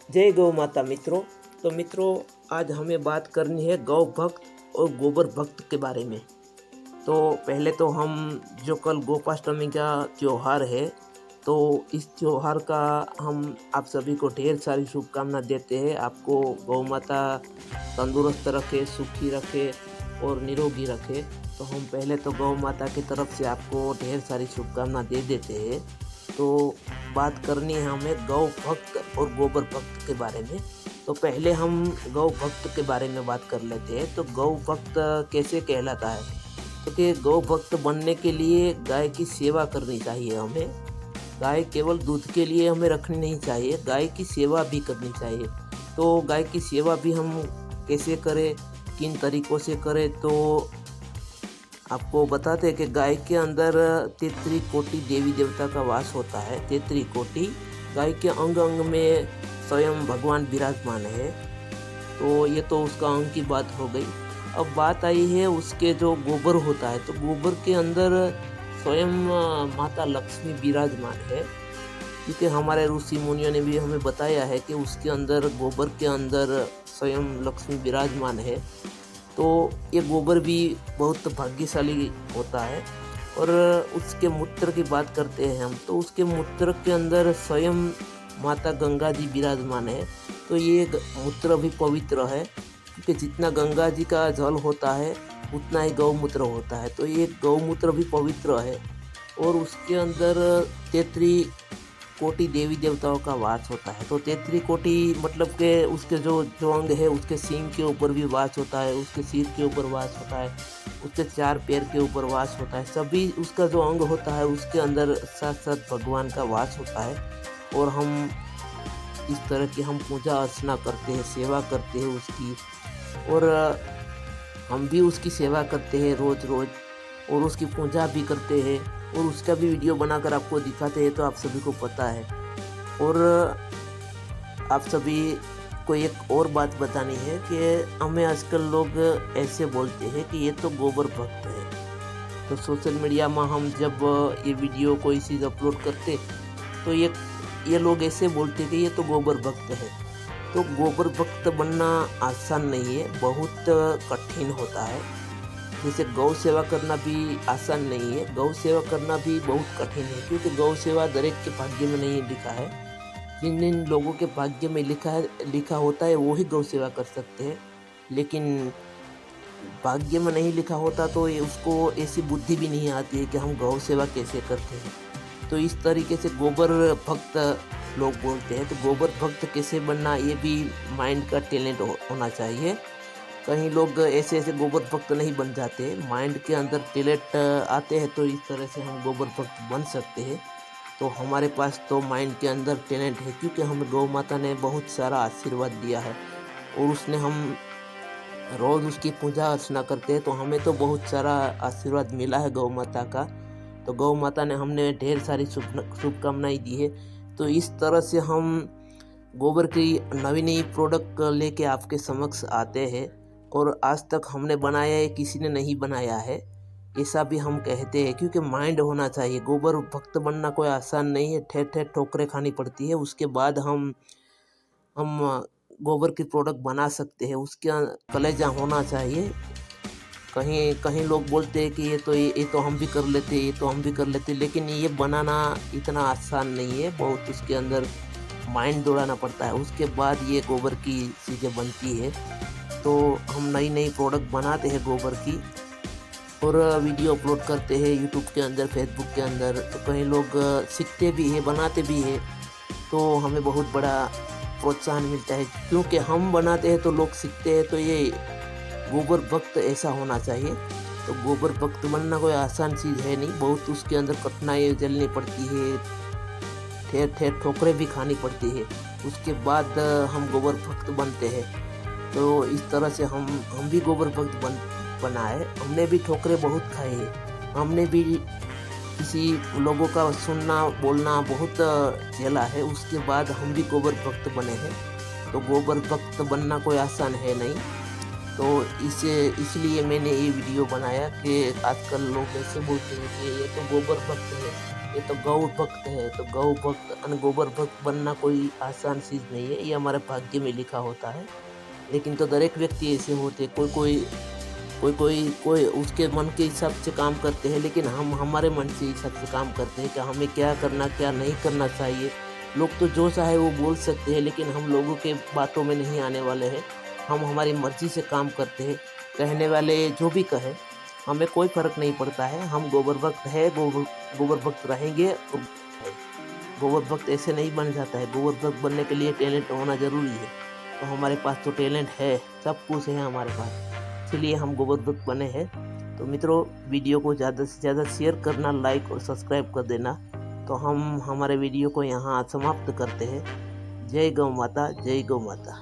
जय गौ माता मित्रों। तो मित्रों, आज हमें बात करनी है गौ भक्त और गोबर भक्त के बारे में। तो पहले तो हम जो कल गोपाष्टमी का त्यौहार है, तो इस त्यौहार का हम आप सभी को ढेर सारी शुभकामना देते हैं। आपको गौ माता तंदुरुस्त रखे, सुखी रखे और निरोगी रखे। तो हम पहले तो गौ माता की तरफ से आपको ढेर सारी शुभकामना दे देते हैं। तो बात करनी है हमें गौ भक्त और गोबर भक्त के बारे में। तो पहले हम गौ भक्त के बारे में बात कर लेते हैं। तो गौ भक्त कैसे कहलाता है? क्योंकि गौ भक्त बनने के लिए गाय की सेवा करनी चाहिए हमें। गाय केवल दूध के लिए हमें रखनी नहीं चाहिए, गाय की सेवा भी करनी चाहिए। तो गाय की सेवा भी हम कैसे करें, किन तरीक़ों से करें, तो आपको बताते हैं कि गाय के अंदर 33 कोटि देवी देवता का वास होता है। 33 कोटि गाय के अंग अंग में स्वयं भगवान विराजमान है। तो ये तो उसका अंग की बात हो गई। अब बात आई है उसके जो गोबर होता है। तो गोबर के अंदर स्वयं माता लक्ष्मी विराजमान है, क्योंकि हमारे ऋषि मुनियों ने भी हमें बताया है कि उसके अंदर, गोबर के अंदर स्वयं लक्ष्मी विराजमान है। तो ये गोबर भी बहुत भाग्यशाली होता है। और उसके मूत्र की बात करते हैं हम, तो उसके मूत्र के अंदर स्वयं माता गंगा जी विराजमान है। तो ये मूत्र भी पवित्र है, क्योंकि जितना गंगा जी का जल होता है उतना ही गौमूत्र होता है। तो ये गौमूत्र भी पवित्र है। और उसके अंदर 33 कोटि देवी देवताओं का वास होता है। तो 33 कोटि मतलब के उसके जो अंग है, उसके सींग के ऊपर भी वास होता है, उसके सिर के ऊपर वास होता है, उसके 4 पैर के ऊपर वास होता है। सभी उसका जो अंग होता है उसके अंदर साथ साथ भगवान का वास होता है। और हम इस तरह की हम पूजा अर्चना करते हैं, सेवा करते हैं उसकी। और हम भी उसकी सेवा करते हैं रोज़ रोज़, और उसकी पूजा भी करते हैं, और उसका भी वीडियो बनाकर आपको दिखाते हैं। तो आप सभी को पता है। और आप सभी को एक और बात बतानी है कि हमें आजकल लोग ऐसे बोलते हैं कि ये तो गोबर भक्त है। तो सोशल मीडिया में हम जब ये वीडियो कोई चीज़ अपलोड करते, तो ये लोग ऐसे बोलते कि ये तो गोबर भक्त है। तो गोबर भक्त बनना आसान नहीं है, बहुत कठिन होता है। जैसे गौ सेवा करना भी आसान नहीं है, गौ सेवा करना भी बहुत कठिन है, क्योंकि गौ सेवा दरेक के भाग्य में नहीं लिखा है। जिन लोगों के भाग्य में लिखा होता है वो ही गौ सेवा कर सकते हैं। लेकिन भाग्य में नहीं लिखा होता तो उसको ऐसी बुद्धि भी नहीं आती है कि हम गौ सेवा कैसे करते हैं। तो इस तरीके से गोबर भक्त लोग बोलते हैं। तो गोबर भक्त कैसे बनना, ये भी माइंड का टैलेंट होना चाहिए। कहीं लोग ऐसे गोबर भक्त नहीं बन जाते, माइंड के अंदर टैलेंट आते हैं, तो इस तरह से हम गोबर भक्त बन सकते हैं। तो हमारे पास तो माइंड के अंदर टैलेंट है, क्योंकि हमें गौ माता ने बहुत सारा आशीर्वाद दिया है। और उसने हम रोज़ उसकी पूजा अर्चना करते हैं, तो हमें तो बहुत सारा आशीर्वाद मिला है गौ माता का। तो गौ माता ने हमने ढेर सारी शुभकामनाएं दी है। तो इस तरह से हम गोबर की नई नई प्रोडक्ट लेके आपके समक्ष आते हैं। और आज तक हमने बनाया है, किसी ने नहीं बनाया है, ऐसा भी हम कहते हैं। क्योंकि माइंड होना चाहिए। गोबर भक्त बनना कोई आसान नहीं है, ठेर ठेर ठोकरें खानी पड़ती है, उसके बाद हम गोबर की प्रोडक्ट बना सकते हैं। उसके कलेजा होना चाहिए। कहीं कहीं लोग बोलते हैं कि ये तो हम भी कर लेते, ये तो हम भी कर लेते, लेकिन ये बनाना इतना आसान नहीं है। बहुत उसके अंदर माइंड दौड़ाना पड़ता है, उसके बाद ये गोबर की चीज़ें बनती है। तो हम नई नई प्रोडक्ट बनाते हैं गोबर की, और वीडियो अपलोड करते हैं यूट्यूब के अंदर, फेसबुक के अंदर। तो कहीं लोग सीखते भी हैं, बनाते भी हैं, तो हमें बहुत बड़ा प्रोत्साहन मिलता है, क्योंकि हम बनाते हैं तो लोग सीखते हैं। तो ये गोबर भक्त ऐसा होना चाहिए। तो गोबर भक्त बनना कोई आसान चीज़ है नहीं, बहुत उसके अंदर कठिनाई झेलनी पड़ती है, ठेर ठेर ठोकरें भी खानी पड़ती है, उसके बाद हम गोबर भक्त बनते हैं। तो इस तरह से हम भी गोबर भक्त बना है। हमने भी ठोकरें बहुत खाई है, हमने भी किसी लोगों का सुनना बोलना बहुत झेला है, उसके बाद हम भी गोबर भक्त बने हैं। तो गोबर भक्त बनना कोई आसान है नहीं। तो इसलिए मैंने ये वीडियो बनाया कि आजकल लोग ऐसे बोलते हैं कि ये तो गोबर भक्त है, ये तो गौ भक्त है। तो गौ भक्त गोबर भक्त बनना कोई आसान चीज़ नहीं है, ये हमारे भाग्य में लिखा होता है। लेकिन तो दरेक व्यक्ति ऐसे होते, कोई उसके मन के हिसाब से काम करते हैं, लेकिन हम हमारे मन के हिसाब से काम करते हैं कि हमें क्या करना क्या नहीं करना चाहिए। लोग तो जो चाहे वो बोल सकते हैं, लेकिन हम लोगों के बातों में नहीं आने वाले हैं। हम हमारी मर्जी से काम करते हैं। कहने वाले जो भी कहे, हमें कोई फ़र्क नहीं पड़ता है। हम गोबर भक्त है, गोबर भक्त रहेंगे। और गोबर भक्त ऐसे नहीं बन जाता है। गोबर भक्त बनने के लिए टैलेंट होना ज़रूरी है। तो हमारे पास तो टैलेंट है, सब कुछ है हमारे पास, इसलिए हम गोबर भक्त बने हैं। तो मित्रों, वीडियो को ज़्यादा से ज़्यादा शेयर करना, लाइक और सब्सक्राइब कर देना। तो हम हमारे वीडियो को यहाँ समाप्त करते हैं। जय गौ माता, जय गौ माता।